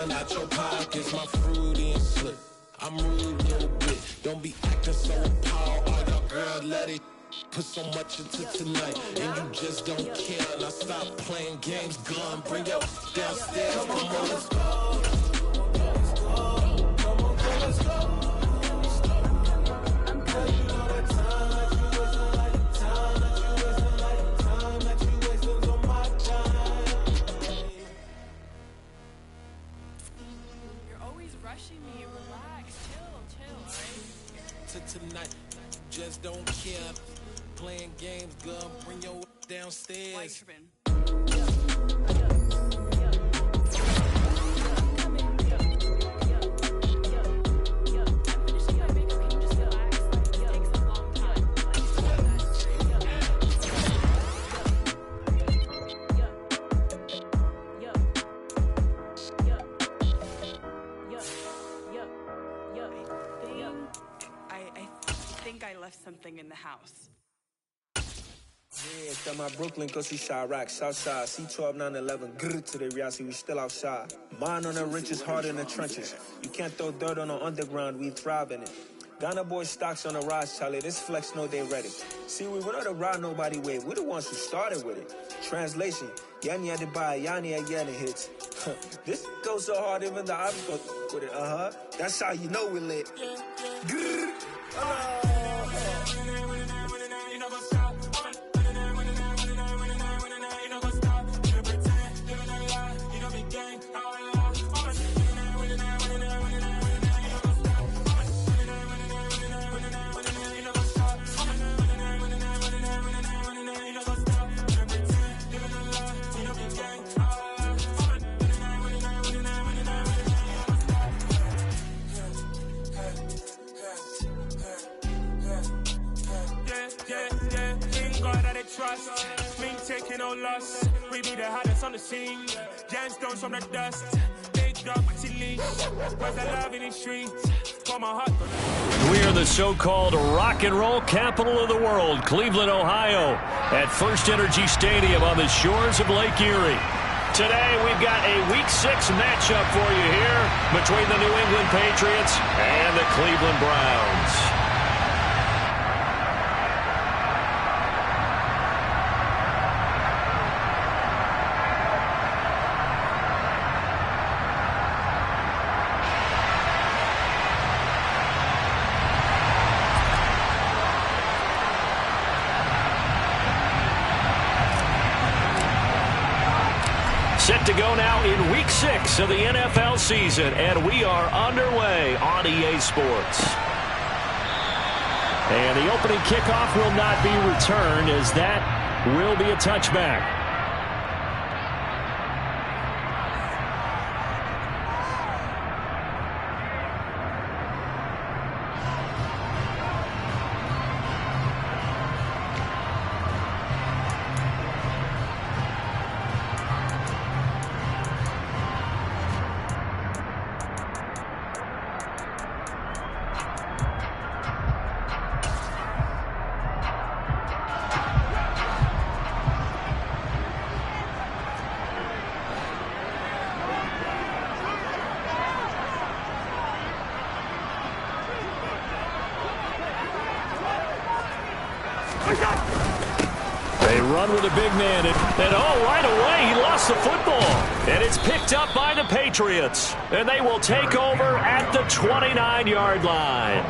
Out your pockets, my fruity and slip. I'm rude a little bit. Don't be acting so appalled. All y'all girl, let it put so much into tonight, and you just don't care. Now stop playing games, gun. Bring your downstairs. Come on, let's go. Come on, let's go. Tonight, just don't care. Playing games, girl. Bring your downstairs. Something in the house. Yeah, it's my Brooklyn, cause he Chirac, Southside, C12, 911, grrr to the Riasi, we still outside. Mine on the riches, hard in the trenches. You can't throw dirt on the underground, we thrive in it. Ghana boy stocks on the rise, Charlie, this flex know they ready. See, we were not the ride nobody with, we're the ones who started with it. Translation, Yanni had to buy, Yanni again it hits. This goes so hard, even the ops go with it, That's how you know we lit. Grrr, trust, me taking no loss. We be the hottest on the scene. Gemstones from the dust. Big dog with your leash. Where's the love in the streets? For my heart. We are the so-called rock and roll capital of the world, Cleveland, Ohio, at First Energy Stadium on the shores of Lake Erie. Today, we've got a Week 6 matchup for you here between the New England Patriots and the Cleveland Browns. Set to go now in Week 6 of the NFL season, and we are underway on EA Sports. And the opening kickoff will not be returned, as that will be a touchback. They run with a big man, and right away, he lost the football. And it's picked up by the Patriots, and they will take over at the 29-yard line.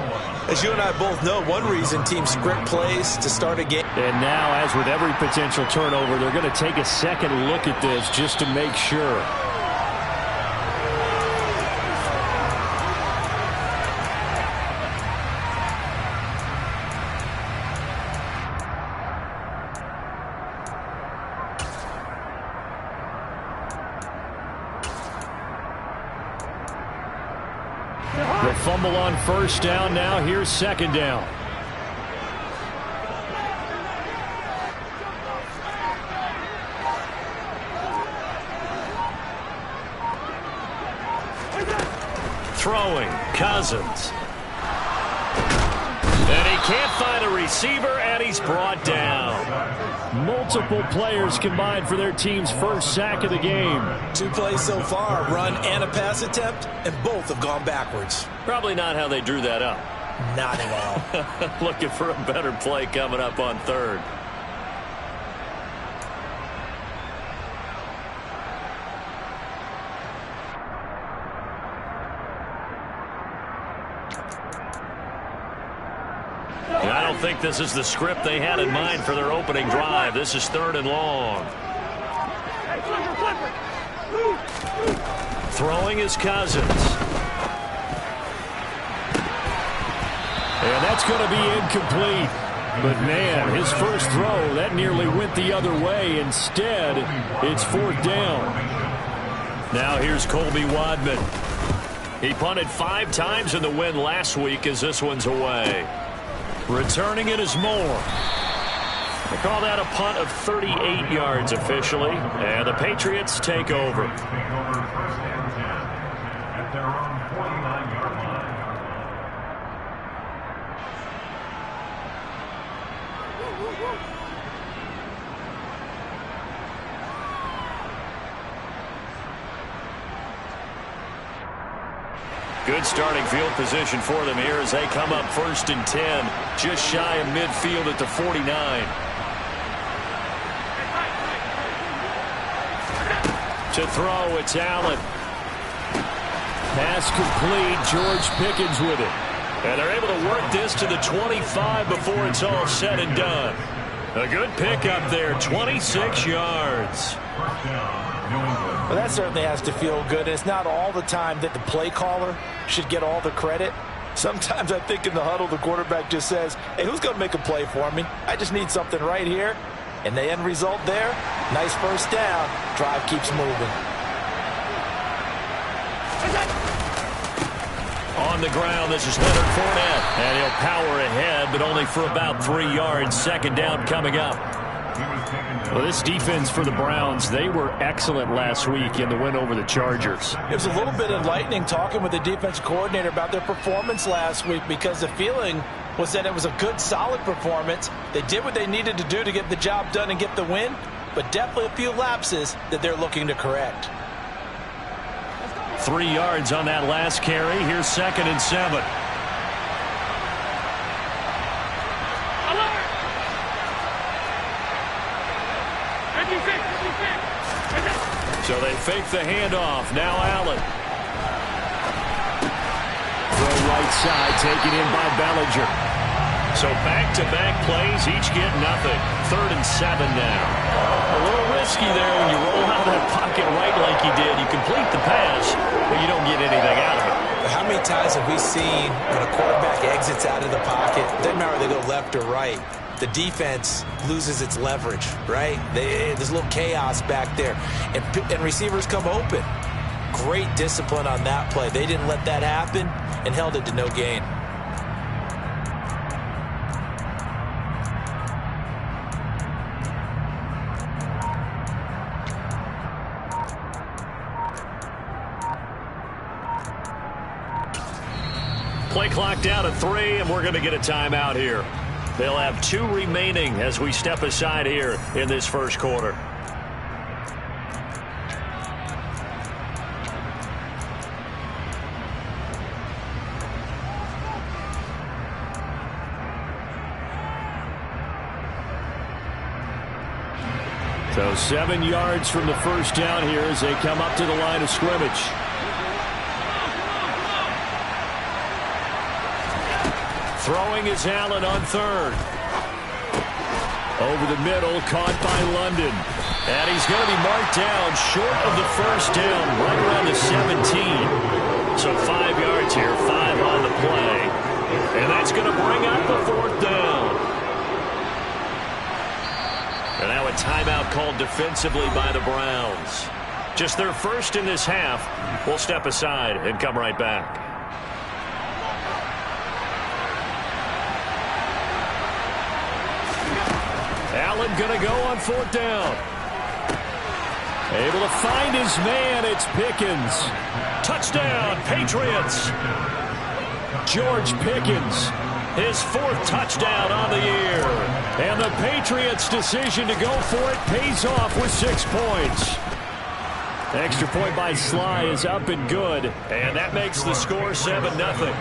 As you and I both know, one reason teams script plays to start a game. And now, as with every potential turnover, they're going to take a second look at this just to make sure. The fumble on first down. Now here's second down. Throwing, Cousins. And he can't find a receiver, and he's brought down. Multiple players combined for their team's first sack of the game. 2 plays so far, run and a pass attempt, and both have gone backwards. Probably not how they drew that up. Not at all. Looking for a better play coming up on third. I don't think this is the script they had in mind for their opening drive. This is 3rd and long. Throwing is Cousins. And that's going to be incomplete. But, man, his first throw, that nearly went the other way. Instead, it's 4th down. Now here's Colby Wadman. He punted 5 times in the win last week as this one's away. Returning it is Moore. They call that a punt of 38 yards officially. And the Patriots take over. Good starting field position for them here as they come up 1st and 10, just shy of midfield at the 49. To throw, it's Allen. Pass complete, George Pickens with it. And they're able to work this to the 25 before it's all said and done. A good pickup there, 26 yards. Well, that certainly has to feel good. It's not all the time that the play caller should get all the credit. Sometimes I think in the huddle, the quarterback just says, hey, who's going to make a play for me? I just need something right here. And the end result there, nice first down. Drive keeps moving. On the ground, this is Leonard Fournette. And he'll power ahead, but only for about 3 yards. 2nd down coming up. Well, this defense for the Browns, they were excellent last week in the win over the Chargers. It was a little bit enlightening talking with the defensive coordinator about their performance last week because the feeling was that it was a good, solid performance. They did what they needed to do to get the job done and get the win, but definitely a few lapses that they're looking to correct. 3 yards on that last carry. Here's 2nd and 7. So they fake the handoff. Now Allen. Throw right side, taken in by Bellinger. So back-to-back plays, each get nothing. 3rd and 7 now. A little risky there when you roll out of that pocket right like you did. You complete the pass, but you don't get anything out of it. How many times have we seen when a quarterback exits out of the pocket, doesn't matter whether they go left or right, the defense loses its leverage, right? There's a little chaos back there, and receivers come open. Great discipline on that play. They didn't let that happen and held it to no gain. Play clock down at 3, and we're going to get a timeout here. They'll have 2 remaining as we step aside here in this first quarter. So 7 yards from the first down here as they come up to the line of scrimmage. Throwing is Allen on 3rd. Over the middle, caught by London. And he's going to be marked down short of the first down, right around the 17. So 5 yards here, 5 on the play. And that's going to bring up the 4th down. And now a timeout called defensively by the Browns. Just their first in this half. We'll step aside and come right back. Allen going to go on 4th down. Able to find his man. It's Pickens. Touchdown, Patriots. George Pickens His 4th touchdown on the year. And the Patriots' decision to go for it pays off with 6 points. Extra point by Sly is up and good. And that makes the score 7-0.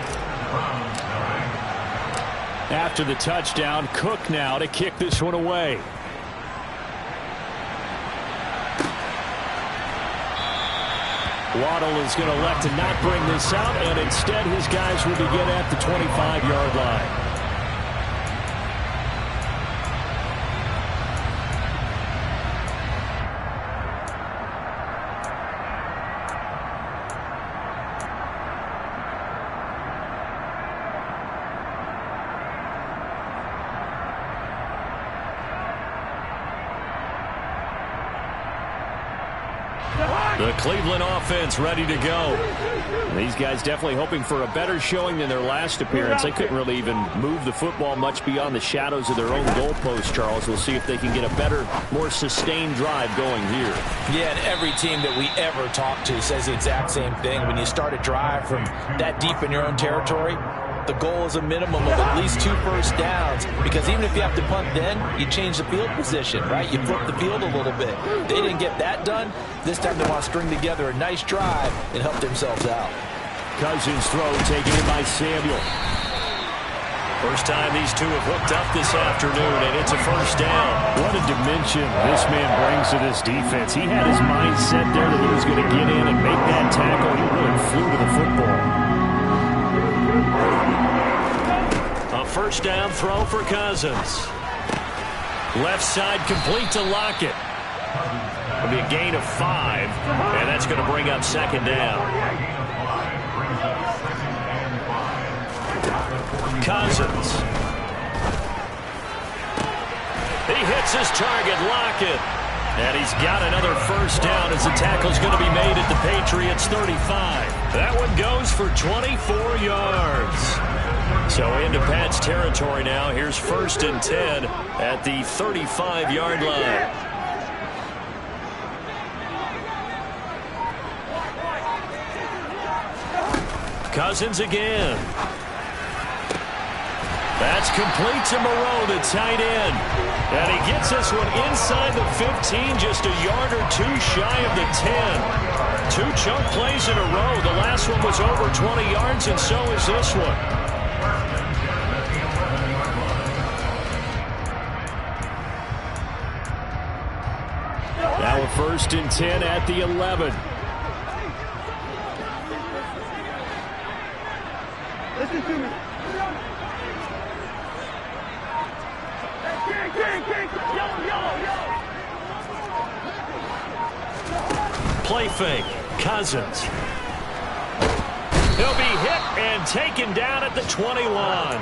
After the touchdown, Cook now to kick this one away. Waddle is going to elect to not bring this out, and instead his guys will begin at the 25-yard line. The Cleveland offense ready to go. These guys definitely hoping for a better showing than their last appearance. They couldn't really even move the football much beyond the shadows of their own goalpost, Charles. We'll see if they can get a better, more sustained drive going here. Yeah, and every team that we ever talk to says the exact same thing. When you start a drive from that deep in your own territory, the goal is a minimum of at least 2 first downs, because even if you have to punt then, you change the field position, right? You flip the field a little bit. They didn't get that done. This time they want to string together a nice drive and help themselves out. Cousins throw taken in by Samuel. First time these two have hooked up this afternoon, and it's a first down. What a dimension this man brings to this defense. He had his mind set there that he was going to get in and make that tackle. He really flew to the football. A first down throw for Cousins. Left side complete to Lockett. It'll be a gain of 5, and that's going to bring up second down. Cousins. He hits his target, Lockett. And he's got another first down as the tackle's going to be made at the Patriots' 35. That one goes for 24 yards. So into Pat's territory now. Here's 1st and 10 at the 35-yard line. Cousins again. That's complete to Moreau, the tight end. And he gets this one inside the 15, just a yard or 2 shy of the 10. 2 chunk plays in a row. The last one was over 20 yards, and so is this one. Now a 1st and 10 at the 11. Listen to me. Play fake. Cousins. He'll be hit and taken down at the 21.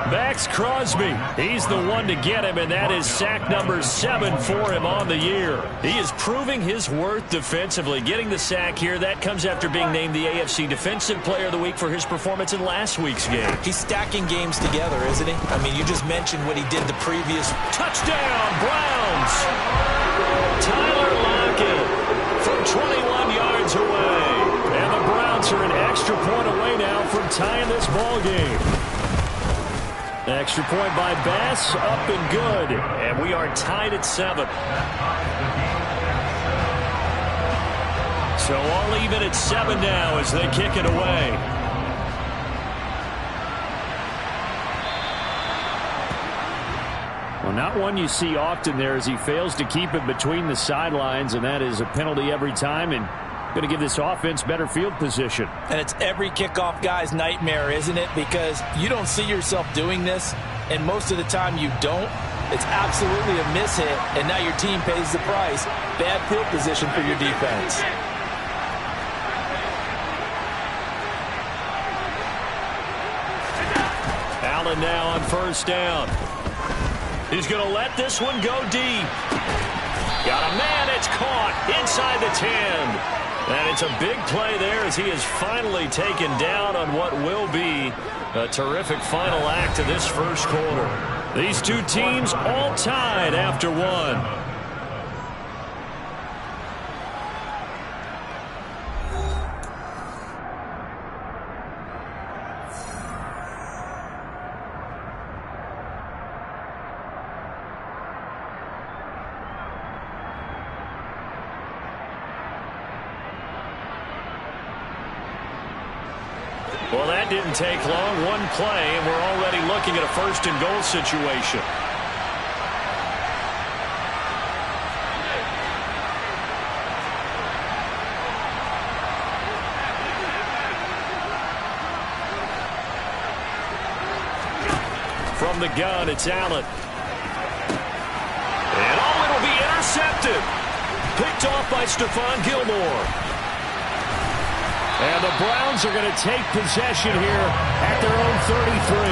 Max Crosby. He's the one to get him, and that is sack number 7 for him on the year. He is proving his worth defensively. Getting the sack here, that comes after being named the AFC Defensive Player of the Week for his performance in last week's game. He's stacking games together, isn't he? I mean, you just mentioned what he did the previous. Touchdown, Browns! Tyler Lockett from 21 yards away. And the Browns are an extra point away now from tying this ball game. Extra point by Bass, up and good. And we are tied at 7. So all even at 7 now as they kick it away. Well, not one you see often there as he fails to keep it between the sidelines, and that is a penalty every time, and going to give this offense better field position. And it's every kickoff guy's nightmare, isn't it? Because you don't see yourself doing this, and most of the time you don't. It's absolutely a mishit, and now your team pays the price. Bad field position for your defense. Allen now on first down. He's going to let this one go deep. Got a man, it's caught inside the 10. And it's a big play there as he is finally taken down on what will be a terrific final act of this first quarter. These two teams all tied after 1. Well, that didn't take long. One play, and we're already looking at a first-and-goal situation. From the gun, it's Allen. And it'll be intercepted. Picked off by Stephon Gilmore. And the Browns are going to take possession here at their own 33.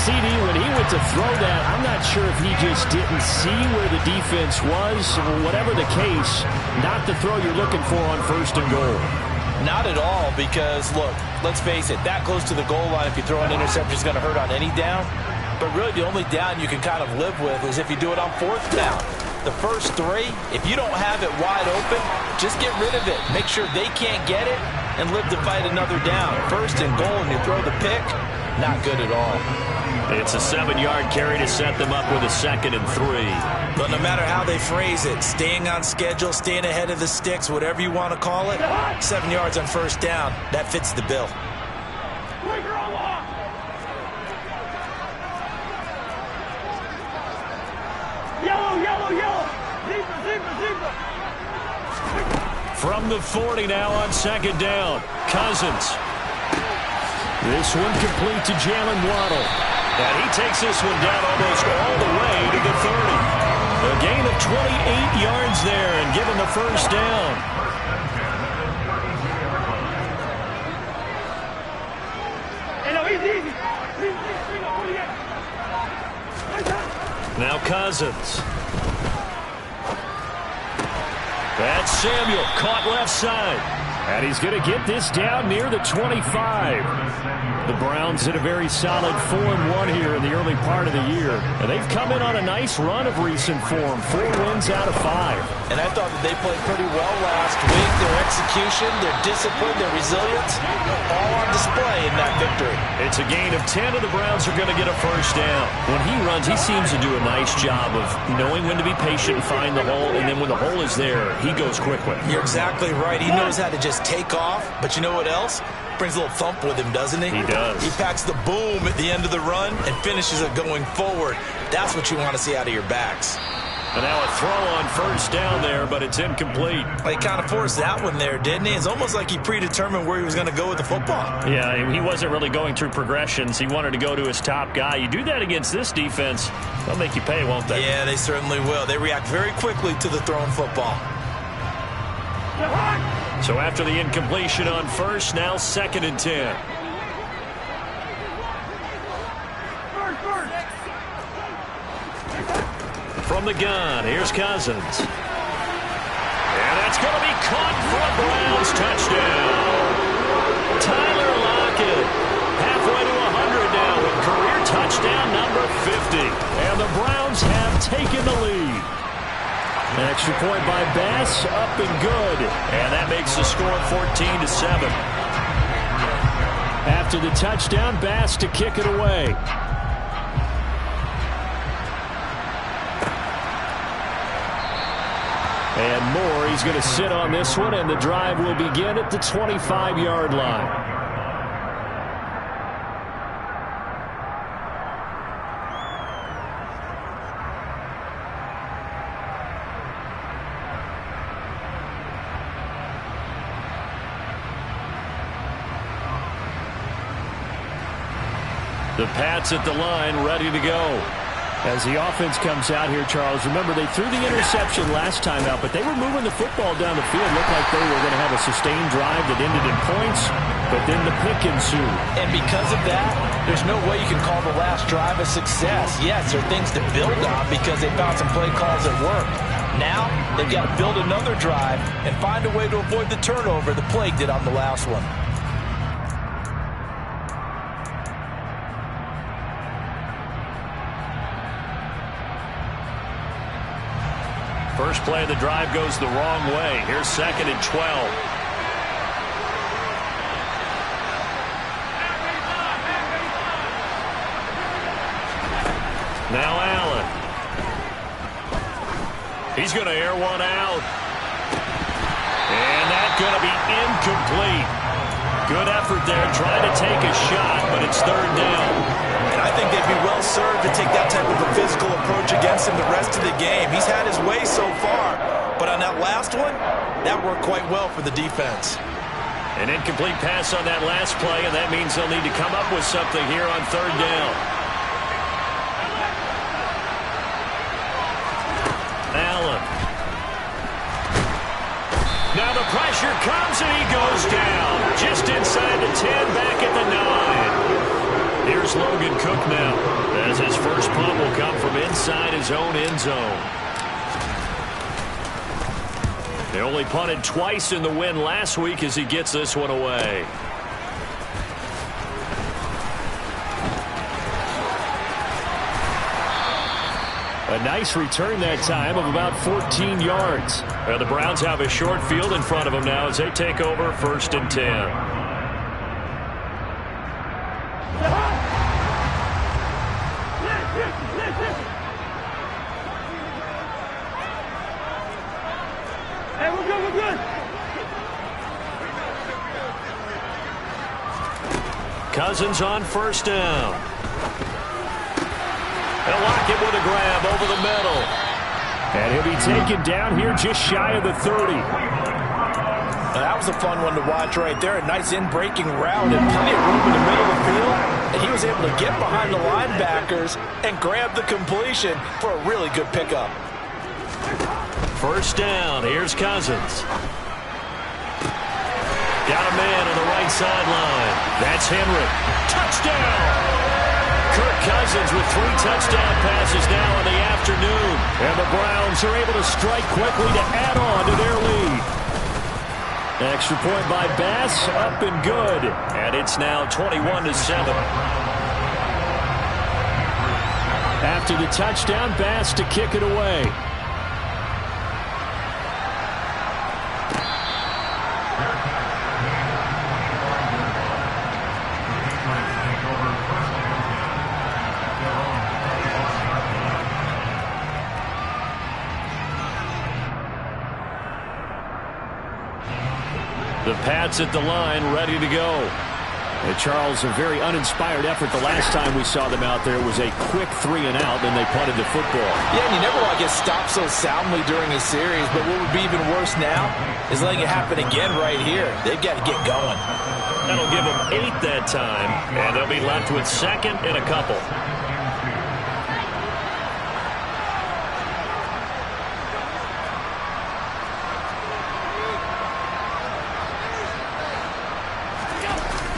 CD, when he went to throw that, I'm not sure if he just didn't see where the defense was. Whatever the case, not the throw you're looking for on first and goal. Not at all, because, look, let's face it, that close to the goal line, if you throw an interception, is going to hurt on any down. But really, the only down you can kind of live with is if you do it on fourth down. The first three, if you don't have it wide open, just get rid of it. Make sure they can't get it and live to fight another down. First and goal, and you throw the pick, not good at all. It's a 7-yard carry to set them up with a 2nd and 3. But no matter how they phrase it, staying on schedule, staying ahead of the sticks, whatever you want to call it, 7 yards on first down, that fits the bill. From the 40 now on 2nd down. Cousins. This one complete to Jalen Waddle. And he takes this one down almost all the way to the 30. A gain of 28 yards there and given the first down. Now Cousins. That's Samuel, caught left side. And he's going to get this down near the 25. The Browns hit a very solid 4-1 here in the early part of the year. And they've come in on a nice run of recent form. 4 wins out of 5. And I thought that they played pretty well last week. Their execution, their discipline, their resilience, all on display in that victory. It's a gain of 10, and the Browns are going to get a first down. When he runs, he seems to do a nice job of knowing when to be patient and find the hole. And then when the hole is there, he goes quickly. You're exactly right. He knows how to just take off. But you know what else? Brings a little thump with him, doesn't he? He does. He packs the boom at the end of the run and finishes it going forward. That's what you want to see out of your backs. And now a throw on first down there, but it's incomplete. He kind of forced that one there, didn't he? It's almost like he predetermined where he was going to go with the football. Yeah, he wasn't really going through progressions. He wanted to go to his top guy. You do that against this defense, they'll make you pay, won't they? Yeah, they certainly will. They react very quickly to the thrown football. So after the incompletion on first, now 2nd and 10. From the gun, here's Cousins. And that's going to be caught for a Browns touchdown. Tyler Lockett, halfway to 100 now with career touchdown number 50. And the Browns have taken the lead. An extra point by Bass, up and good. And that makes the score 14-7. After the touchdown, Bass to kick it away. And Moore, he's going to sit on this one, and the drive will begin at the 25-yard line. The Pats at the line, ready to go. As the offense comes out here, Charles, remember they threw the interception last time out, but they were moving the football down the field. Looked like they were going to have a sustained drive that ended in points, but then the pick ensued. And because of that, there's no way you can call the last drive a success. Yes, there are things to build on because they found some play calls that worked. Now, they've got to build another drive and find a way to avoid the turnover the play did on the last one. First play of the drive goes the wrong way. Here's 2nd and 12. Now Allen. He's going to air one out. And that's going to be incomplete. Good effort there, trying to take a shot, but it's third down. And I think they'd be well served to take that type of a physical approach against him the rest of the game. He's had his way so far, but on that last one, that worked quite well for the defense. An incomplete pass on that last play, and that means they'll need to come up with something here on third down. Allen. Now the pressure comes, and he goes down. Just inside the 10, back at the 9. Here's Logan Cook now, as his first punt will come from inside his own end zone. They only punted twice in the win last week as he gets this one away. A nice return that time of about 14 yards. Well, the Browns have a short field in front of them now as they take over 1st and 10. Hey, we're good, we're good. Cousins on 1st down. And Lockett with a grab over the middle. And he'll be taken down here just shy of the 30. That was a fun one to watch right there. A nice in-breaking route and plenty of room in the middle of the field. And he was able to get behind the linebackers and grab the completion for a really good pickup. 1st down. Here's Cousins. Got a man on the right sideline. That's Henry. Touchdown! Kirk Cousins with 3 touchdown passes now in the afternoon. And the Browns are able to strike quickly to add on to their lead. Extra point by Bass, up and good. And it's now 21-7. After the touchdown, Bass to kick it away. The Pats at the line, ready to go. And Charles, a very uninspired effort the last time we saw them out there. It was a quick 3 and out, then they punted the football. Yeah, and you never want to get stopped so soundly during a series, but what would be even worse now is letting it happen again right here. They've got to get going. That'll give them 8 that time, and they'll be left with 2nd and a couple.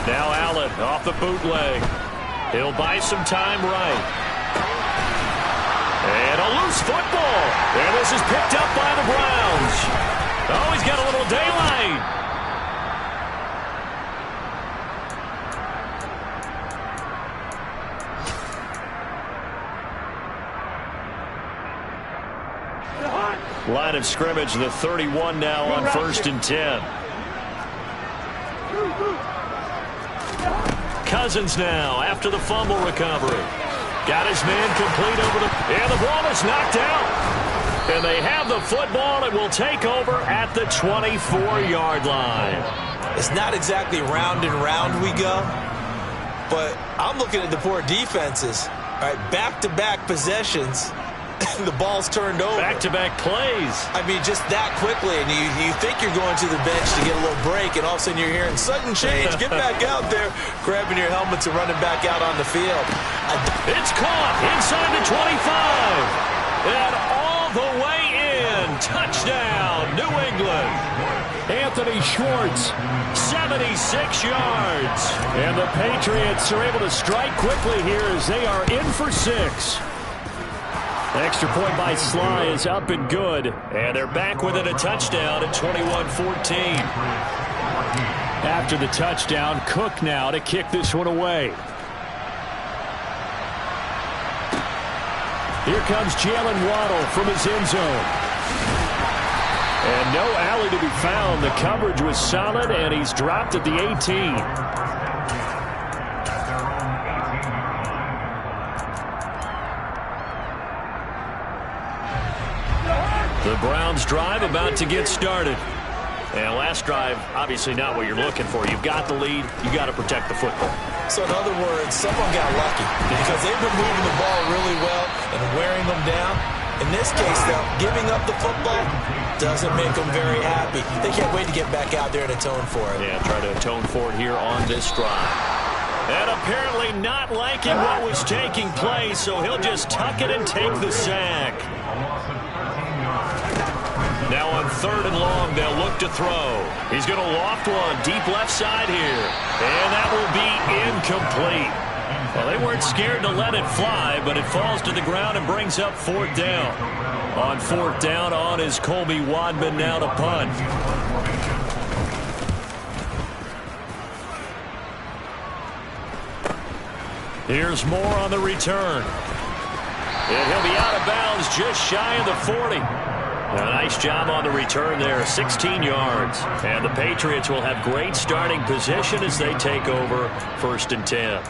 Now Allen off the bootleg. He'll buy some time right. And a loose football. And this is picked up by the Browns. Oh, he's got a little daylight. Line of scrimmage, the 31 now on 1st and 10. Cousins now after the fumble recovery. Got his man complete over the... And the ball is knocked out. And they have the football and will take over at the 24-yard line. It's not exactly round and round we go, but I'm looking at the poor defenses. All right, back-to-back possessions. The ball's turned over. Back-to-back plays. I mean, just that quickly, and you think you're going to the bench to get a little break, and all of a sudden you're hearing sudden change. Get back out there, grabbing your helmets and running back out on the field. It's caught inside the 25. And all the way in. Touchdown, New England. Anthony Schwartz, 76 yards. And the Patriots are able to strike quickly here as they are in for 6. Extra point by Sly is up and good. And they're back within a touchdown at 21-14. After the touchdown, Cook now to kick this one away. Here comes Jalen Waddle from his end zone. And no alley to be found. The coverage was solid, and he's dropped at the 18. The Browns drive about to get started. And last drive, obviously not what you're looking for. You've got the lead. You've got to protect the football. So in other words, someone got lucky because they've been moving the ball really well and wearing them down. In this case, though, giving up the football doesn't make them very happy. They can't wait to get back out there and atone for it. Yeah, try to atone for it here on this drive. And apparently not liking what was taking place, so he'll just tuck it and take the sack. Now on 3rd and long, they'll look to throw. He's going to loft one deep left side here. And that will be incomplete. Well, they weren't scared to let it fly, but it falls to the ground and brings up 4th down. On 4th down, on is Colby Wadman now to punt. Here's Moore on the return. And he'll be out of bounds just shy of the 40. A nice job on the return there, 16 yards. And the Patriots will have great starting position as they take over 1st and 10.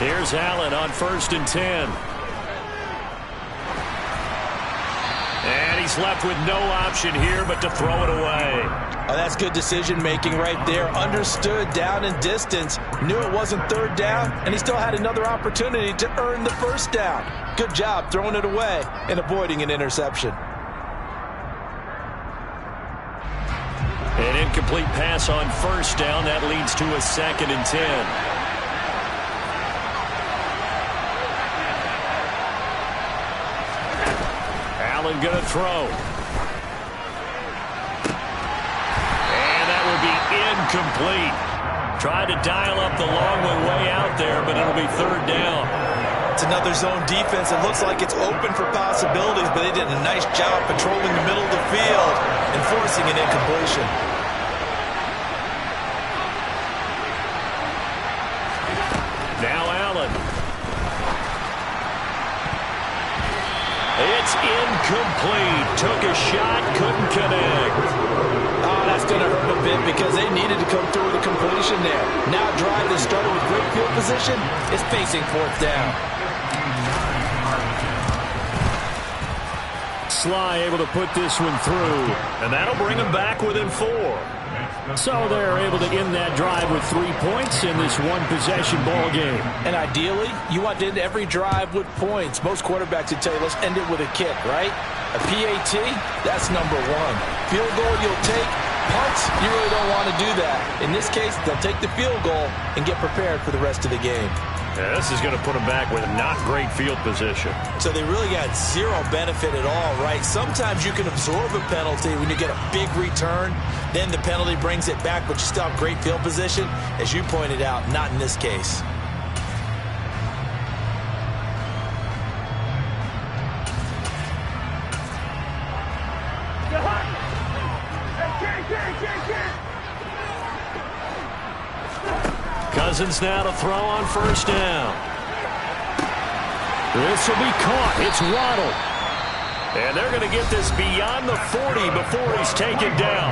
Here's Allen on 1st and 10. And he's left with no option here but to throw it away. Oh, that's good decision-making right there. Understood down and distance. Knew it wasn't 3rd down, and he still had another opportunity to earn the 1st down. Good job throwing it away and avoiding an interception. An incomplete pass on 1st down. That leads to a 2nd and 10. Allen going to throw. And that will be incomplete. Tried to dial up the long way out there, but it'll be 3rd down. It's another zone defense. It looks like it's open for possibilities, but they did a nice job patrolling the middle of the field and forcing an incompletion. Now Allen. It's incomplete. Took a shot, couldn't connect. Oh, that's going to hurt a bit because they needed to come through with a completion there. Now a drive that started with great field position is facing 4th down. Sly able to put this one through, and that'll bring them back within 4. So they're able to end that drive with 3 points in this one-possession ball game. And ideally, you want to end every drive with points. Most quarterbacks would tell you, let's end it with a kick, right? A PAT, that's number 1. Field goal you'll take. Punts, you really don't want to do that. In this case, they'll take the field goal and get prepared for the rest of the game. Yeah, this is going to put them back with not great field position. So they really got zero benefit at all, right? Sometimes you can absorb a penalty when you get a big return. Then the penalty brings it back, but you still have great field position. As you pointed out, not in this case. Cousins now to throw on 1st down. This will be caught. It's Waddle. And they're going to get this beyond the 40 before he's taken down.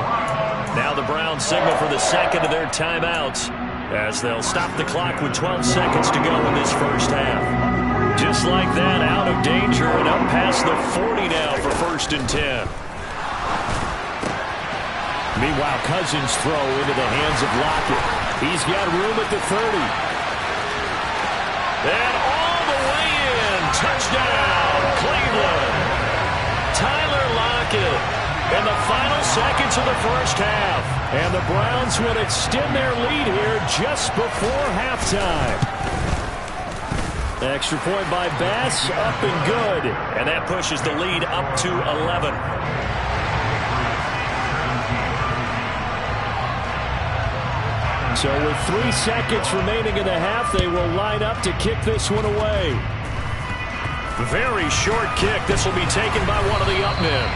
Now the Browns signal for the 2nd of their timeouts as they'll stop the clock with 12 seconds to go in this 1st half. Just like that, out of danger and up past the 40 now for 1st and 10. Meanwhile, Cousins throw into the hands of Lockett. He's got room at the 30. And all the way in. Touchdown, Cleveland. Tyler Lockett in the final seconds of the 1st half. And the Browns will extend their lead here just before halftime. Extra point by Bass, up and good. And that pushes the lead up to 11. So with 3 seconds remaining in the half, they will line up to kick this one away. Very short kick. This will be taken by one of the up men.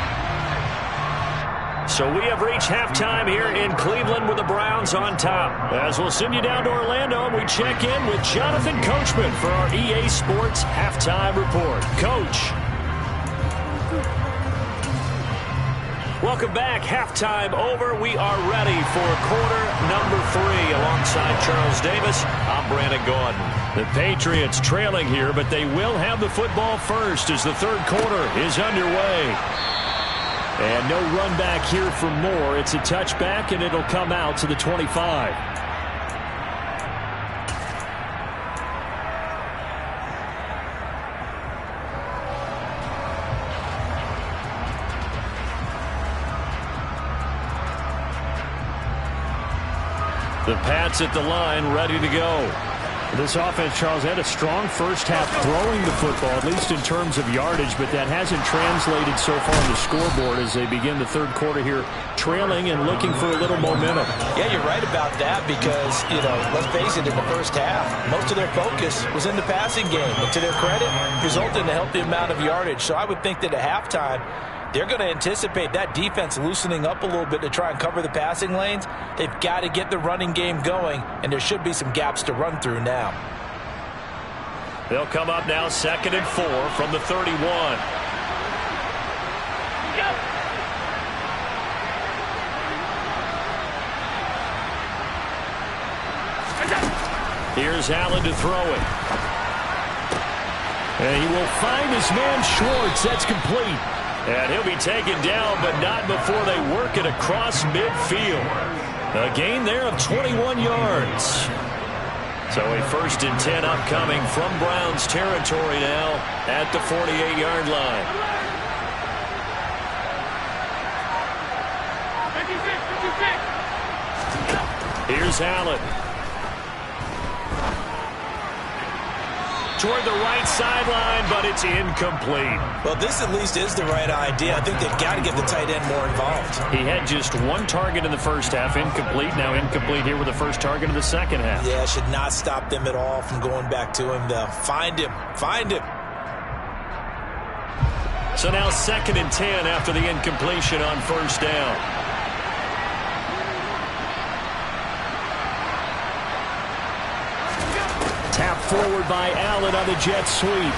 So we have reached halftime here in Cleveland with the Browns on top. As we'll send you down to Orlando, and we check in with Jonathan Coachman for our EA Sports Halftime Report. Coach. Welcome back. Halftime over. We are ready for quarter number 3. Alongside Charles Davis, I'm Brandon Gordon. The Patriots trailing here, but they will have the football first as the third quarter is underway. And no run back here for Moore. It's a touchback, and it'll come out to the 25. The Pats at the line, ready to go. This offense, Charles, had a strong first half throwing the football, at least in terms of yardage, but that hasn't translated so far on the scoreboard as they begin the third quarter here, trailing and looking for a little momentum. Yeah, you're right about that because, let's face it, in the first half, most of their focus was in the passing game. And to their credit, resulted in a healthy amount of yardage. So I would think that at halftime, they're going to anticipate that defense loosening up a little bit to try and cover the passing lanes. They've got to get the running game going, and there should be some gaps to run through now. They'll come up now 2nd and 4 from the 31. Here's Allen to throw it. And he will find his man Schwartz. That's complete. And he'll be taken down, but not before they work it across midfield. A gain there of 21 yards. So a 1st and 10 upcoming from Browns territory now at the 48-yard line. 56. Here's Allen. Toward the right sideline, but it's incomplete. Well, this at least is the right idea. I think they've got to get the tight end more involved. He had just one target in the first half, incomplete. Now incomplete here with the first target of the second half. Yeah, it should not stop them at all from going back to him. Find him. Find him. So now 2nd and 10 after the incompletion on first down. Tap forward by Allen on the jet sweep.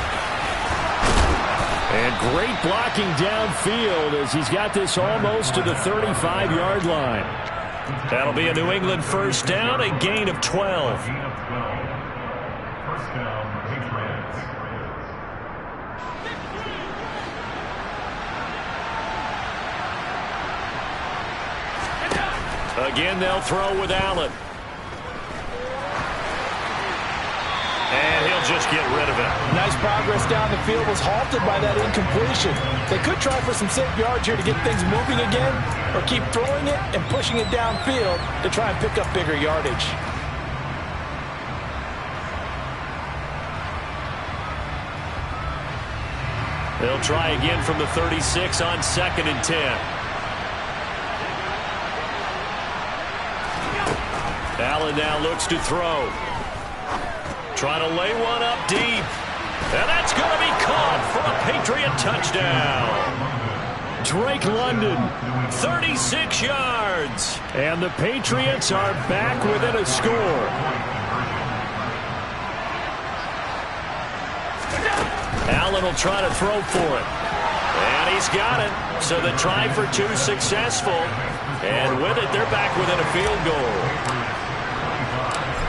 And great blocking downfield as he's got this almost to the 35-yard line. That'll be a New England first down, a gain of 12. Again, they'll throw with Allen. And he'll just get rid of it. Nice progress down the field, was halted by that incompletion. They could try for some safe yards here to get things moving again, or keep throwing it and pushing it downfield to try and pick up bigger yardage. They'll try again from the 36 on 2nd and 10. Allen now looks to throw. Trying to lay one up deep. And that's going to be caught for a Patriot touchdown. Drake London, 36 yards. And the Patriots are back within a score. Allen will try to throw for it. And he's got it. So the try for 2 successful. And with it, they're back within a field goal.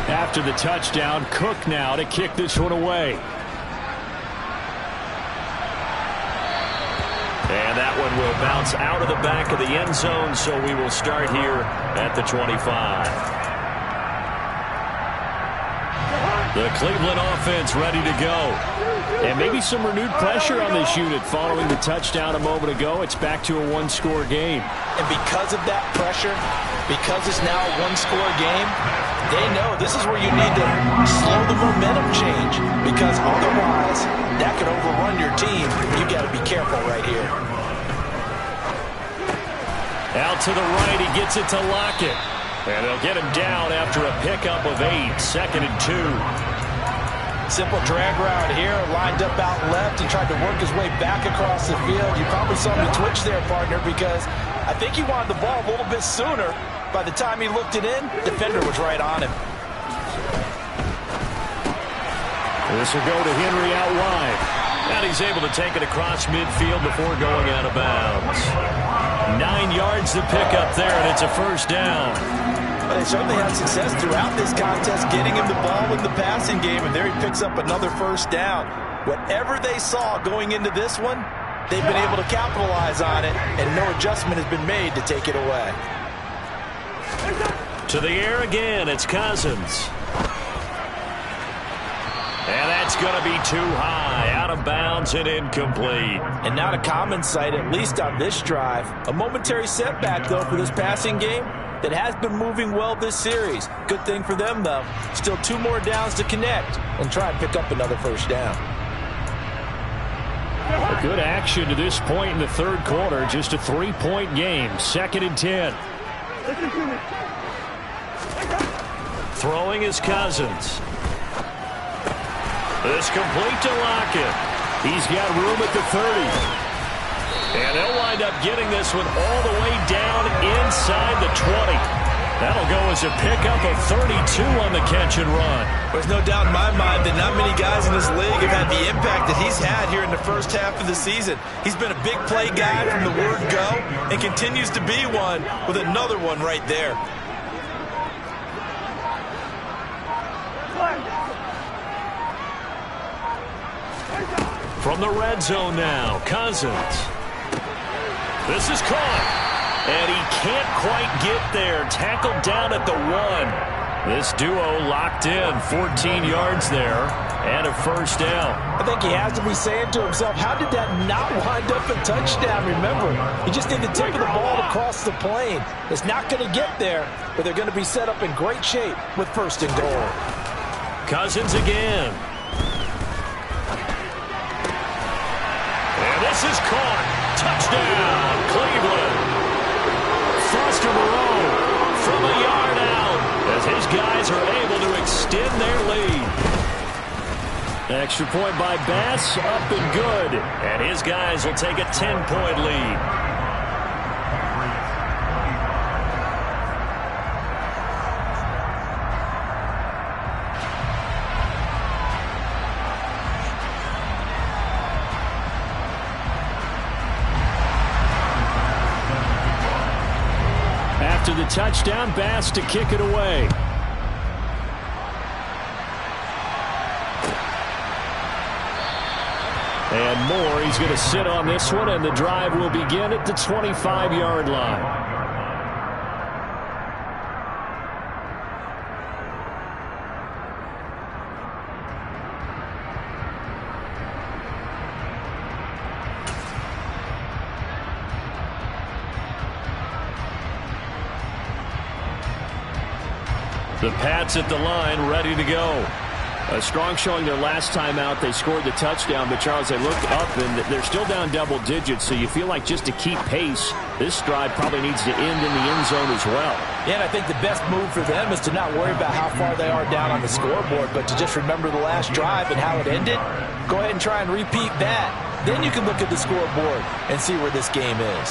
After the touchdown, Cook now to kick this one away. And that one will bounce out of the back of the end zone, so we will start here at the 25. The Cleveland offense ready to go. And maybe some renewed pressure on this unit following the touchdown a moment ago. It's back to a 1-score game. And because of that pressure, because it's now a 1-score game, they know this is where you need to slow the momentum change, because otherwise that could overrun your team. You got to be careful right here. Out to the right, he gets it to Lockett. And they'll get him down after a pickup of 8, 2nd and 2. Simple drag route here, lined up out left and tried to work his way back across the field. You probably saw me twitch there, partner, because I think he wanted the ball a little bit sooner. By the time he looked it in, defender was right on him. This will go to Henry out wide. And he's able to take it across midfield before going out of bounds. 9 yards to pick up there, and it's a first down. Well, they certainly had success throughout this contest, getting him the ball in the passing game, and there he picks up another first down. Whatever they saw going into this one, they've been able to capitalize on it, and no adjustment has been made to take it away. To the air again, it's Cousins. And that's going to be too high, out of bounds and incomplete. And not a common sight, at least on this drive. A momentary setback, though, for this passing game that has been moving well this series. Good thing for them, though. Still 2 more downs to connect and try and pick up another first down. A good action to this point in the third quarter. Just a 3-point game. 2nd and 10. Throwing is Cousins. This complete to Lockett. He's got room at the 30. And they'll wind up getting this one all the way down inside the 20. That'll go as a pickup of 32 on the catch and run. There's no doubt in my mind that not many guys in this league have had the impact that he's had here in the first half of the season. He's been a big play guy from the word go and continues to be one with another one right there. From the red zone now, Cousins. This is caught. And he can't quite get there. Tackled down at the 1. This duo locked in. 14 yards there. And a first down. I think he has to be saying to himself, how did that not wind up a touchdown? Remember, you just need the tip of the ball across the plane. It's not going to get there, but they're going to be set up in great shape with 1st and goal. Cousins again. And this is caught. Touchdown, Cleveland. Foster Moreau from a yard out as his guys are able to extend their lead. Extra point by Bass, up and good. And his guys will take a 10-point lead. After the touchdown, Bass to kick it away. And Moore, he's going to sit on this one, and the drive will begin at the 25-yard line. The Pats at the line, ready to go. A strong showing their last time out. They scored the touchdown, but Charles, they looked up and they're still down double digits, so you feel like just to keep pace, this drive probably needs to end in the end zone as well. Yeah, and I think the best move for them is to not worry about how far they are down on the scoreboard, but to just remember the last drive and how it ended. Go ahead and try and repeat that. Then you can look at the scoreboard and see where this game is.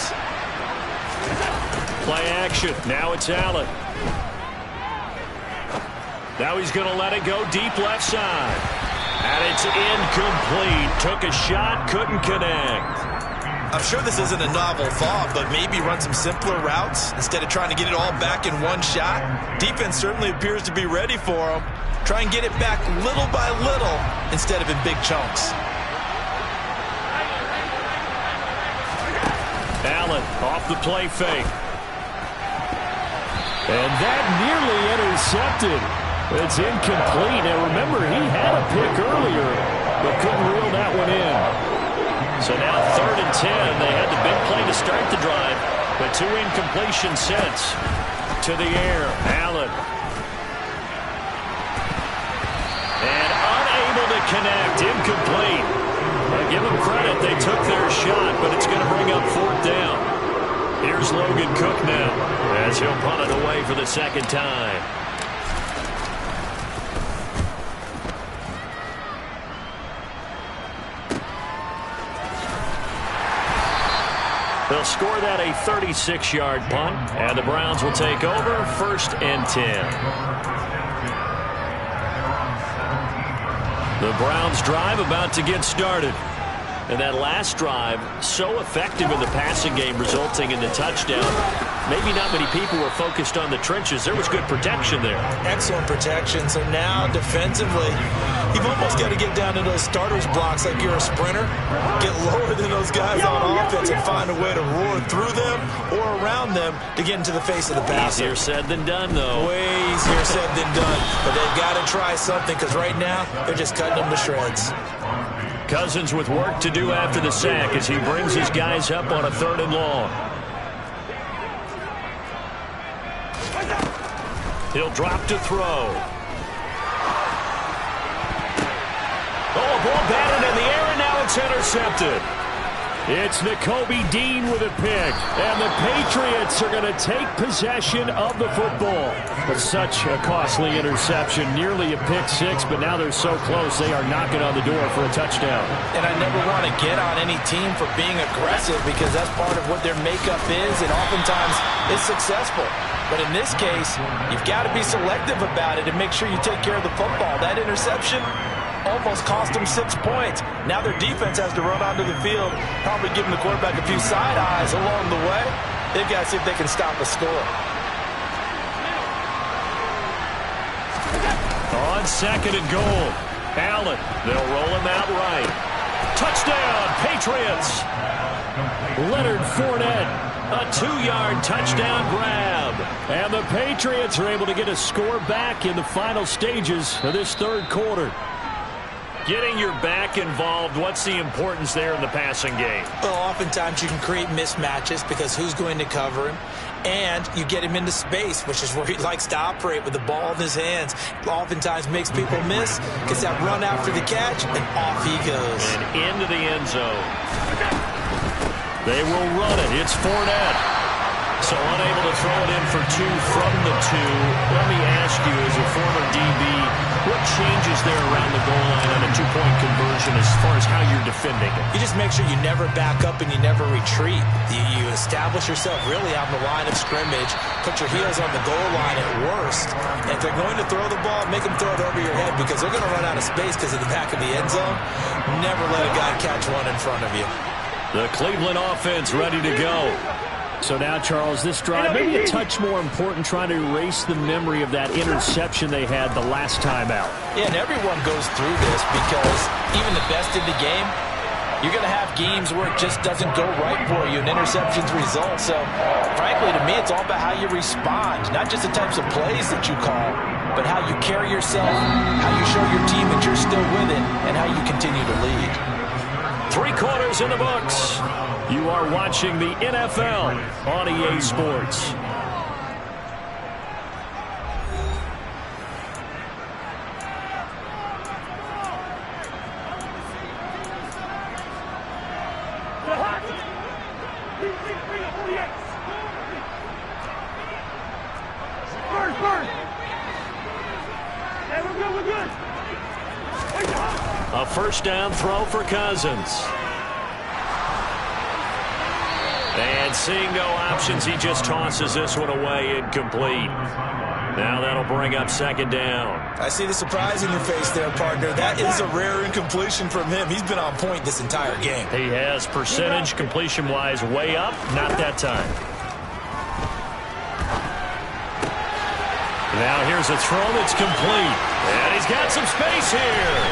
Play action. Now it's Allen. Now he's going to let it go deep left side. And it's incomplete. Took a shot, couldn't connect. I'm sure this isn't a novel thought, but maybe run some simpler routes instead of trying to get it all back in one shot. Defense certainly appears to be ready for him. Try and get it back little by little instead of in big chunks. Allen off the play fake. And that nearly intercepted. It's incomplete. And remember, he had a pick earlier, but couldn't reel that one in. So now 3rd and 10. They had the big play to start the drive, but 2 incompletions since. To the air, Allen. And unable to connect, incomplete. Give them credit, they took their shot, but it's going to bring up 4th down. Here's Logan Cook now, as he'll punt it away for the 2nd time. They'll score that a 36-yard punt, and the Browns will take over 1st and 10. The Browns drive about to get started. And that last drive, so effective in the passing game, resulting in the touchdown. Maybe not many people were focused on the trenches. There was good protection there. Excellent protection. So now, defensively, you've almost got to get down to those starters blocks like you're a sprinter. Get lower than those guys on offense and find a way to roar through them or around them to get into the face of the passer. Easier said than done, though. Way easier said than done. But they've got to try something because right now, they're just cutting them to shreds. Cousins with work to do after the sack as he brings his guys up on a 3rd and long. He'll drop to throw. Oh, ball batted in the air, and now it's intercepted. It's Nakobe Dean with a pick, and the Patriots are going to take possession of the football. But such a costly interception, nearly a pick six, but now they're so close they are knocking on the door for a touchdown. And I never want to get on any team for being aggressive because that's part of what their makeup is, and oftentimes it's successful. But in this case, you've got to be selective about it and make sure you take care of the football. That interception almost cost them 6 points. Now their defense has to run onto the field, probably giving the quarterback a few side eyes along the way. They've got to see if they can stop a score. On 2nd and goal, Allen, they'll roll him out right. Touchdown, Patriots! Leonard Fournette, a 2-yard touchdown grab. And the Patriots are able to get a score back in the final stages of this 3rd quarter. Getting your back involved, what's the importance there in the passing game? Well, oftentimes you can create mismatches because who's going to cover him? And you get him into space, which is where he likes to operate with the ball in his hands. Oftentimes makes people miss, gets that run after the catch, and off he goes. And into the end zone. They will run it. It's Fournette. So unable to throw it in for 2 from the 2. Let me ask you, as a former DB, what changes there around the goal line on a 2-point conversion as far as how you're defending it? You just make sure you never back up and you never retreat. You establish yourself really on the line of scrimmage, put your heels on the goal line at worst. And if they're going to throw the ball, make them throw it over your head because they're going to run out of space because of the back of the end zone. Never let a guy catch one in front of you. The Cleveland offense ready to go. So now, Charles, this drive maybe a touch more important, trying to erase the memory of that interception they had the last time out. Yeah, and everyone goes through this because even the best in the game, you're going to have games where it just doesn't go right for you and interceptions result. So, frankly, to me, it's all about how you respond, not just the types of plays that you call, but how you carry yourself, how you show your team that you're still with it, and how you continue to lead. 3 quarters in the books. You are watching the NFL on EA Sports. A first down throw for Cousins. And seeing no options, he just tosses this one away, incomplete. Now that'll bring up 2nd down. I see the surprise in your face there, partner. That is a rare incompletion from him. He's been on point this entire game. He has percentage completion-wise way up, not that time. Now here's a throw that's complete. And he's got some space here.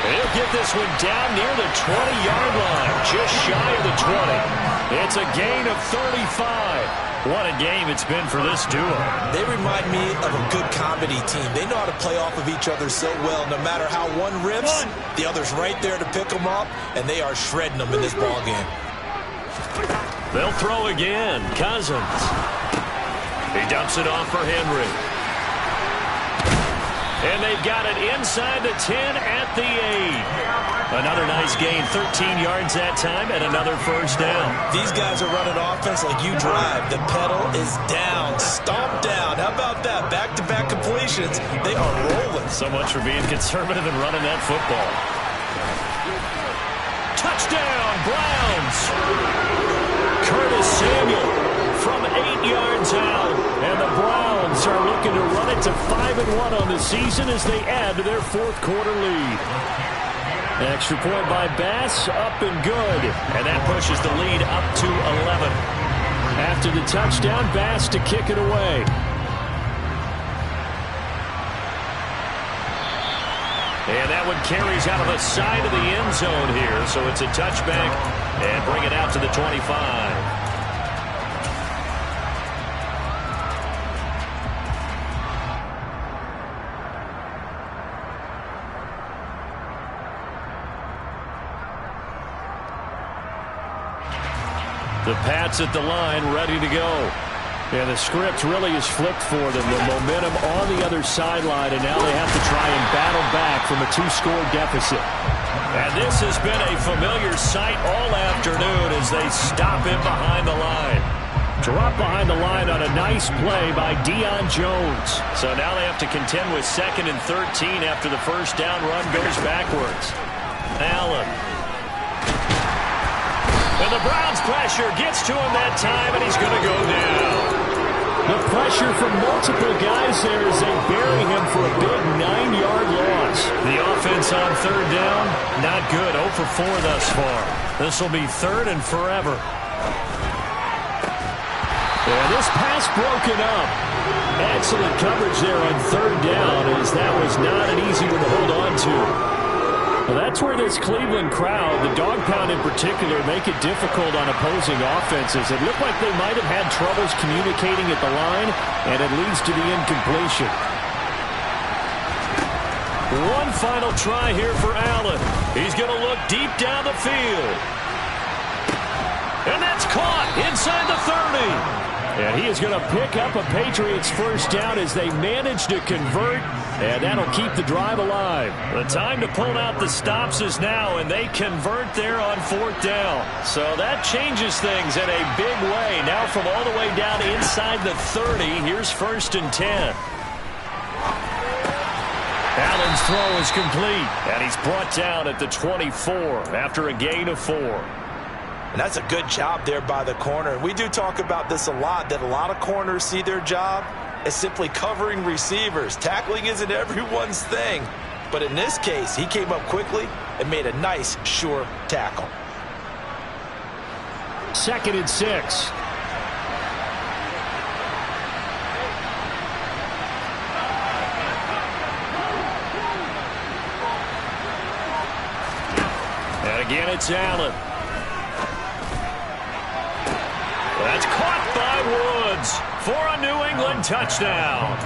He'll get this one down near the 20-yard line, just shy of the 20. It's a gain of 35. What a game it's been for this duo. They remind me of a good comedy team. They know how to play off of each other so well. No matter how one rips, the other's right there to pick them up, and they are shredding them in this ballgame. They'll throw again. Cousins. He dumps it off for Henry. And they've got it inside the 10 at the 8. Another nice gain, 13 yards that time, and another first down. These guys are running offense like you drive. The pedal is down, stomp down. How about that? Back-to-back completions. They are rolling. So much for being conservative and running that football. Touchdown, Browns. Curtis Samuel from 8 yards out. And the Browns are looking to run it to 5-1 on the season as they add to their fourth quarter lead. Extra point by Bass, up and good. And that pushes the lead up to 11. After the touchdown, Bass to kick it away. And that one carries out of the side of the end zone here. So it's a touchback and bring it out to the 25. The Pats at the line, ready to go. And the script really is flipped for them. The momentum on the other sideline, and now they have to try and battle back from a 2-score deficit. And this has been a familiar sight all afternoon as they stop him behind the line. Drop behind the line on a nice play by Deion Jones. So now they have to contend with 2nd and 13 after the first down run goes backwards. Allen. And the Browns pressure gets to him that time, and he's going to go down. The pressure from multiple guys there as they bury him for a big 9-yard loss. The offense on third down, not good. 0 for 4 thus far. This will be 3rd and forever. And this pass broken up. Excellent coverage there on third down as that was not an easy one to hold on to. Well, that's where this Cleveland crowd, the dog pound in particular, make it difficult on opposing offenses. It looked like they might have had troubles communicating at the line, and it leads to the incompletion. One final try here for Allen. He's going to look deep down the field. And that's caught inside the 30. And he is going to pick up a Patriots first down as they manage to convert, and that'll keep the drive alive. The time to pull out the stops is now, and they convert there on 4th down. So that changes things in a big way. Now from all the way down inside the 30, here's 1st and 10. Allen's throw is complete, and he's brought down at the 24 after a gain of 4. And that's a good job there by the corner. We do talk about this a lot, that a lot of corners see their job as simply covering receivers. Tackling isn't everyone's thing. But in this case, he came up quickly and made a nice, sure tackle. 2nd and 6. And again, it's Allen. That's caught by Woods for a New England touchdown.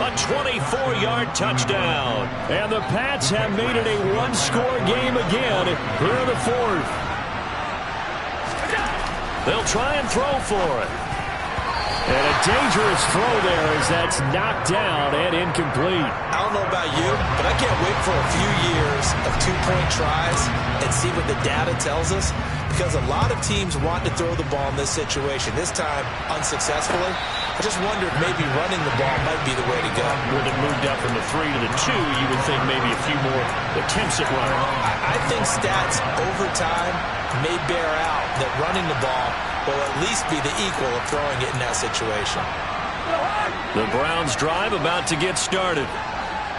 A 24-yard touchdown. And the Pats have made it a 1-score game again here in the 4th. They'll try and throw for it. And a dangerous throw there as that's knocked down and incomplete. I don't know about you, but I can't wait for a few years of 2-point tries and see what the data tells us. Because a lot of teams want to throw the ball in this situation. This time, unsuccessfully. I just wondered maybe running the ball might be the way to go. With it moved up from the 3 to the 2, you would think maybe a few more attempts at running. I think stats over time may bear out that running the ball will at least be the equal of throwing it in that situation. The Browns drive about to get started.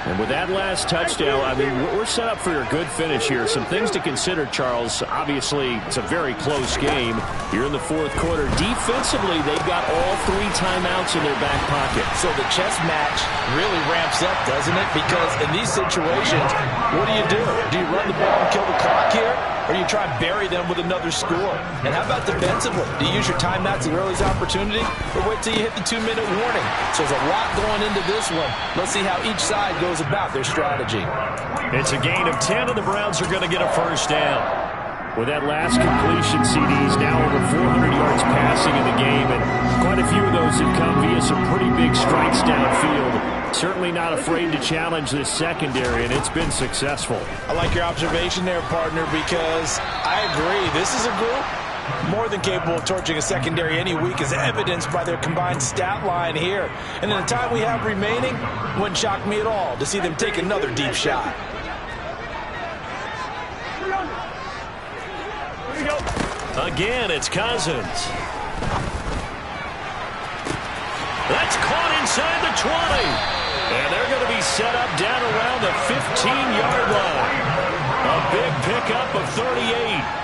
And with that last touchdown, I mean, we're set up for a good finish here. Some things to consider, Charles. Obviously, it's a very close game. You're in the 4th quarter. Defensively, they've got all 3 timeouts in their back pocket. So the chess match really ramps up, doesn't it? Because in these situations, what do? Do you run the ball and kill the clock here? Or do you try and bury them with another score? And how about defensively? Do you use your timeouts at earliest opportunity? Or wait till you hit the 2-minute warning? So there's a lot going into this one. Let's see how each side goes about their strategy. It's a gain of 10, and the Browns are going to get a first down. With that last completion, CDs now over 400 yards passing in the game, and quite a few of those have come via some pretty big strikes downfield. Certainly not afraid to challenge this secondary, and it's been successful. I like your observation there, partner, because I agree. This is a group more than capable of torching a secondary any week, as evidenced by their combined stat line here. And in the time we have remaining, wouldn't shock me at all to see them take another deep shot. Again, it's Cousins. That's caught inside the 20. And they're going to be set up down around the 15-yard line. A big pickup of 38.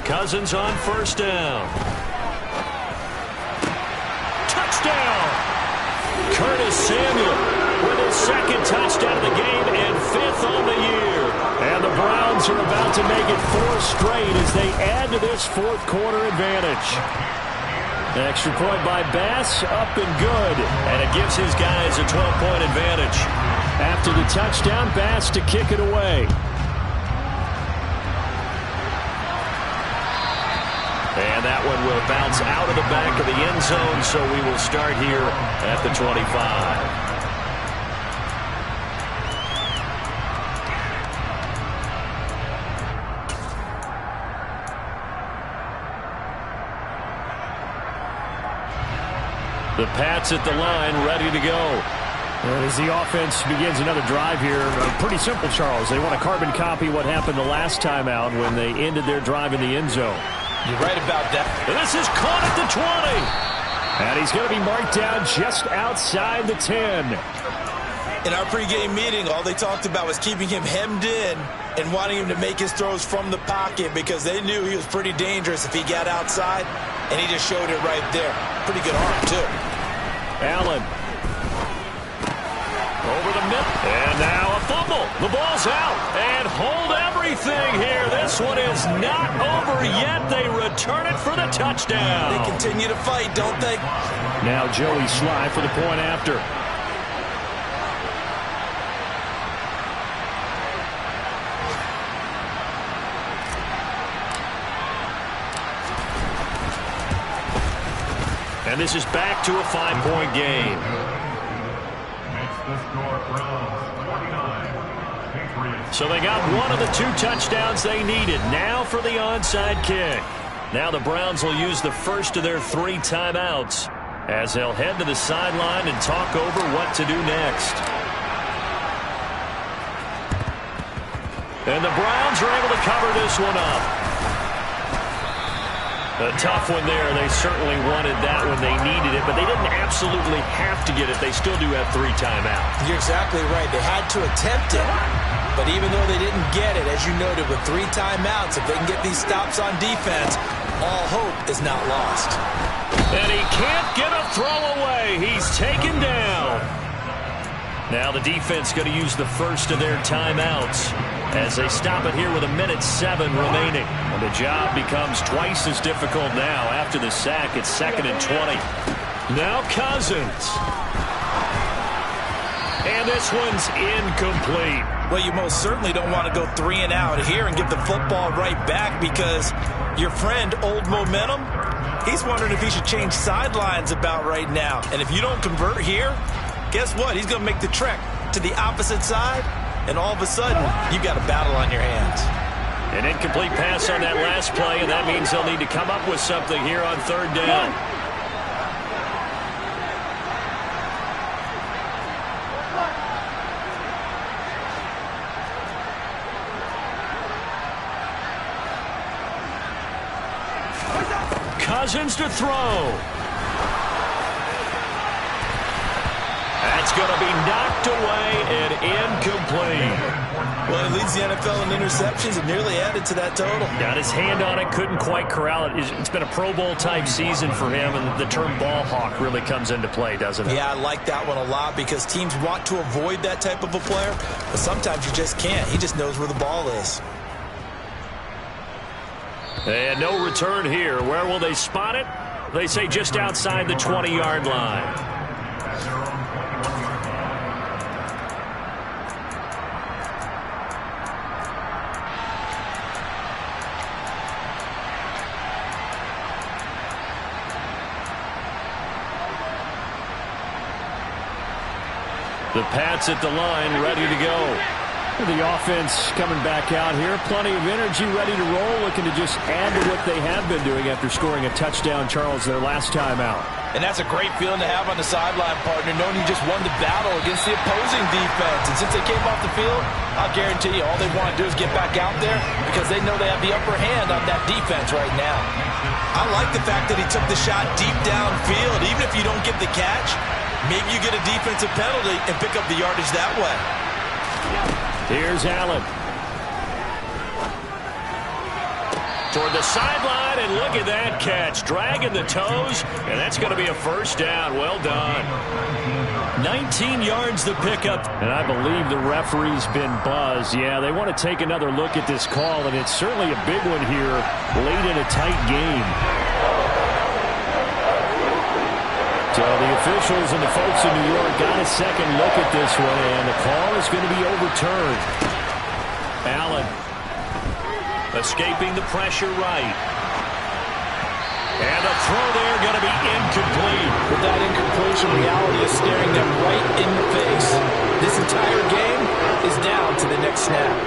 Cousins on first down. Touchdown! Curtis Samuel with his second touchdown of the game and 5th on the year. And the Browns are about to make it 4 straight as they add to this fourth quarter advantage. An extra point by Bass, up and good. And it gives his guys a 12-point advantage. After the touchdown, Bass to kick it away. And that one will bounce out of the back of the end zone, so we will start here at the 25. The Pats at the line, ready to go. As the offense begins another drive here, pretty simple, Charles. They want to carbon copy what happened the last time out when they ended their drive in the end zone. You're right about that. And this is caught at the 20. And he's going to be marked down just outside the 10. In our pregame meeting, all they talked about was keeping him hemmed in and wanting him to make his throws from the pocket because they knew he was pretty dangerous if he got outside, and he just showed it right there. Pretty good arm, too. Allen. Over the middle. And now a fumble. The ball's out. And hold everything here. This one is not over yet. They return it for the touchdown. They continue to fight, don't they? Now Joey Sly for the point after. And this is back to a 5-point game. So they got one of the 2 touchdowns they needed. Now for the onside kick. Now the Browns will use the first of their 3 timeouts as they'll head to the sideline and talk over what to do next. And the Browns are able to cover this one up. A tough one there. They certainly wanted that when they needed it, but they didn't absolutely have to get it. They still do have 3 timeouts. You're exactly right. They had to attempt it, but even though they didn't get it, as you noted, with 3 timeouts, if they can get these stops on defense, all hope is not lost. And he can't get a throw away. He's taken down. Now the defense going to use the first of their timeouts as they stop it here with 1:07 remaining. And the job becomes twice as difficult now. After the sack, it's 2nd and 20. Now Cousins. And this one's incomplete. Well, you most certainly don't want to go 3 and out here and get the football right back because your friend, Old Momentum, he's wondering if he should change sidelines about right now. And if you don't convert here, guess what? He's going to make the trek to the opposite side, and all of a sudden, you've got a battle on your hands. An incomplete pass on that last play, and that means they'll need to come up with something here on 3rd down. Cousins to throw. That's going to be knocked away and incomplete. Well, he leads the NFL in interceptions and nearly added to that total. Got his hand on it, couldn't quite corral it. It's been a Pro Bowl type season for him, and the term ball hawk really comes into play, doesn't it? Yeah, I like that one a lot because teams want to avoid that type of a player, but sometimes you just can't. He just knows where the ball is. And no return here. Where will they spot it? They say just outside the 20-yard line. The Pats at the line, ready to go. The offense coming back out here. Plenty of energy, ready to roll, looking to just add to what they have been doing after scoring a touchdown, Charles, their last time out. And that's a great feeling to have on the sideline, partner, knowing you just won the battle against the opposing defense. And since they came off the field, I'll guarantee you all they want to do is get back out there because they know they have the upper hand on that defense right now. I like the fact that he took the shot deep downfield. Even if you don't get the catch, maybe you get a defensive penalty and pick up the yardage that way. Here's Allen. Toward the sideline, and look at that catch. Dragging the toes, and that's going to be a first down. Well done. 19 yards the pickup, and I believe the referee's been buzzed. Yeah, they want to take another look at this call, and it's certainly a big one here late in a tight game. So the officials and the folks in New York got a second look at this one, and the call is going to be overturned. Allen escaping the pressure right. And the throw there going to be incomplete. But that incompletion reality is staring them right in the face. This entire game is down to the next snap.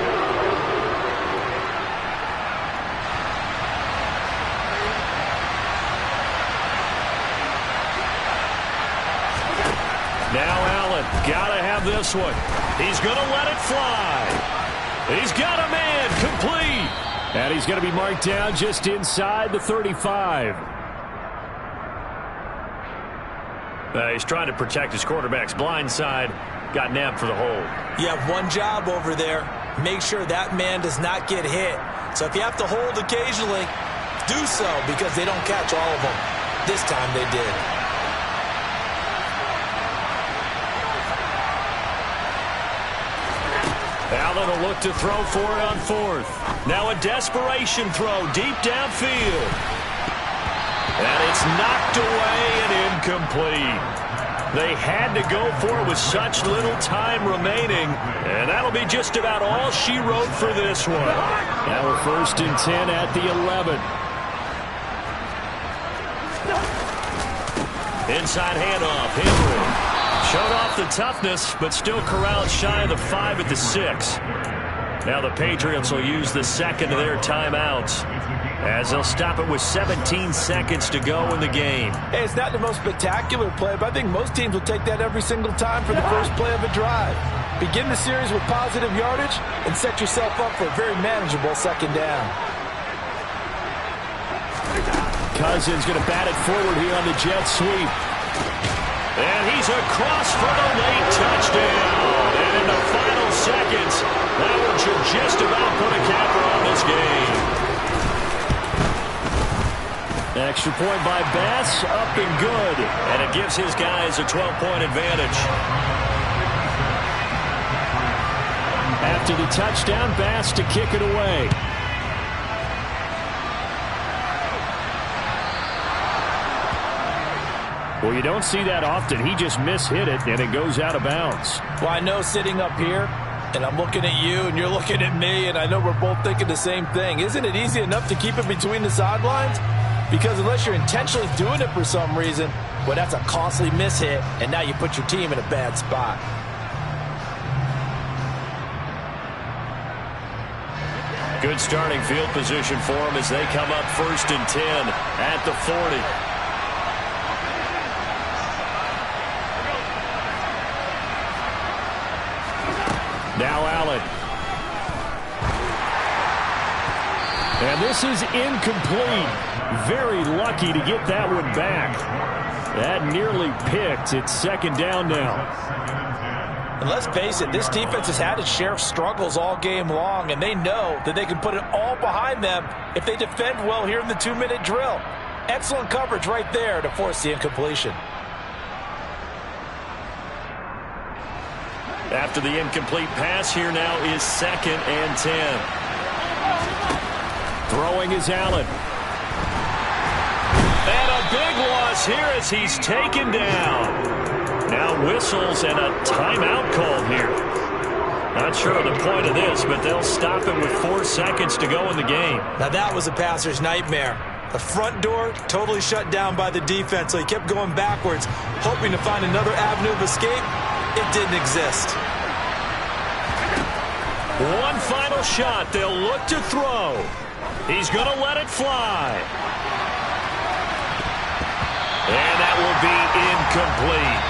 Now Allen, gotta have this one. He's gonna let it fly. He's got a man, complete. And he's gonna be marked down just inside the 35. He's trying to protect his quarterback's blind side. Got nabbed for the hold. You have one job over there. Make sure that man does not get hit. So if you have to hold occasionally, do so because they don't catch all of them. This time they did. Allen will look to throw for it on fourth. Now a desperation throw deep downfield. And it's knocked away and incomplete. They had to go for it with such little time remaining. And that'll be just about all she wrote for this one. Now we're 1st and 10 at the 11. Inside handoff, Henry. Showed off the toughness, but still corralled shy of the 5 at the 6. Now the Patriots will use the second of their timeouts as they'll stop it with 17 seconds to go in the game. Hey, it's not the most spectacular play, but I think most teams will take that every single time for the first play of a drive. Begin the series with positive yardage and set yourself up for a very manageable second down. Cousins going to bat it forward here on the jet sweep. And he's across for the late touchdown. And in the final seconds, that one should just about put a capper on this game. Extra point by Bass, up and good. And it gives his guys a 12-point advantage. After the touchdown, Bass to kick it away. Well, you don't see that often. He just mishit it, and it goes out of bounds. Well, I know sitting up here, and I'm looking at you, and you're looking at me, and I know we're both thinking the same thing. Isn't it easy enough to keep it between the sidelines? Because unless you're intentionally doing it for some reason, well, that's a costly mishit, and now you put your team in a bad spot. Good starting field position for them as they come up 1st and 10 at the 40. Now Allen. And this is incomplete. Very lucky to get that one back. That nearly picked. It's 2nd down now. And let's face it, this defense has had its share of struggles all game long, and they know that they can put it all behind them if they defend well here in the 2-minute drill. Excellent coverage right there to force the incompletion. After the incomplete pass, here now is 2nd and 10. Throwing is Allen. And a big loss here as he's taken down. Now whistles and a timeout called here. Not sure of the point of this, but they'll stop him with 4 seconds to go in the game. Now that was a passer's nightmare. The front door totally shut down by the defense, so he kept going backwards, hoping to find another avenue of escape. It didn't exist. One final shot. They'll look to throw. He's going to let it fly. And that will be incomplete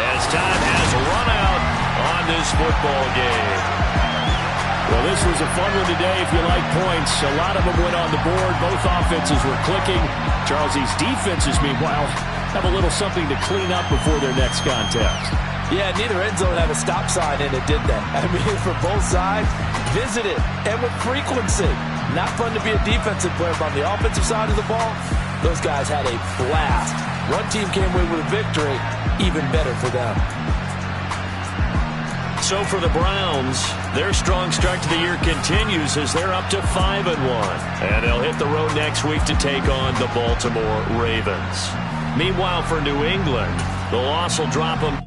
as time has run out on this football game. Well, this was a fun one today if you like points. A lot of them went on the board. Both offenses were clicking. Charles, these defenses, meanwhile, have a little something to clean up before their next contest. Yeah, neither end zone had a stop sign in it, did they? I mean, for both sides, visit it, and with frequency. Not fun to be a defensive player, but on the offensive side of the ball, those guys had a blast. One team came away with a victory, even better for them. So for the Browns, their strong start to the year continues as they're up to 5-1. And they'll hit the road next week to take on the Baltimore Ravens. Meanwhile, for New England, the loss will drop them.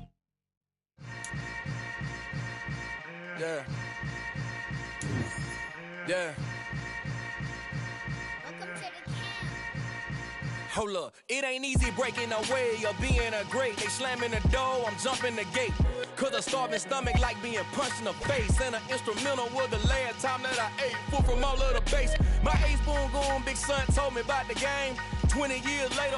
Yeah. Hold up, it ain't easy breaking away or being a great. They slamming the door, I'm jumping the gate. Cause a starving stomach like being punched in the face. And an instrumental was the last time that I ate food from all of the base. My A-spoon going, big son told me about the game. 20 years later,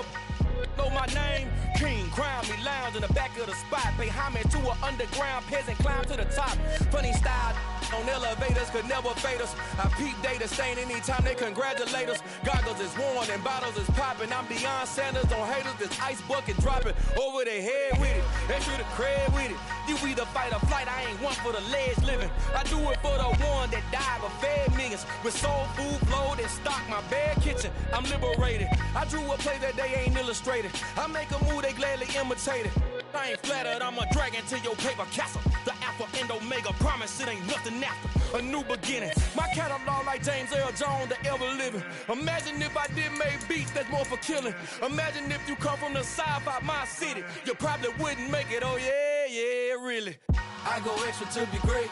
know my name. King, crown me, lounge in the back of the spot. Pay homage to an underground peasant, climb to the top. Funny style on elevators could never fade us. I peep data stain anytime they congratulate us. Goggles is worn and bottles is popping. I'm beyond Sanders on haters, this ice bucket dropping over their head with it. Extra the cred with it. You either fight or flight, I ain't one for the ledge living. I do it for the one that died but fed millions. With soul food flowed and stocked my bare kitchen. I'm liberated. I drew a play that they ain't illustrated. I make a move, they gladly imitate it. I ain't flattered, I'm a dragon to your paper castle. The Alpha and Omega, promise it ain't nothing after. A new beginning. My catalog like James Earl Jones, the ever living. Imagine if I did make beats that's more for killing. Imagine if you come from the south out my city. You probably wouldn't make it, oh yeah, really. I go extra to be great.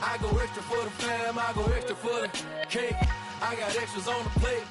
I go extra for the fam, I go extra for the cake. I got extras on the plate.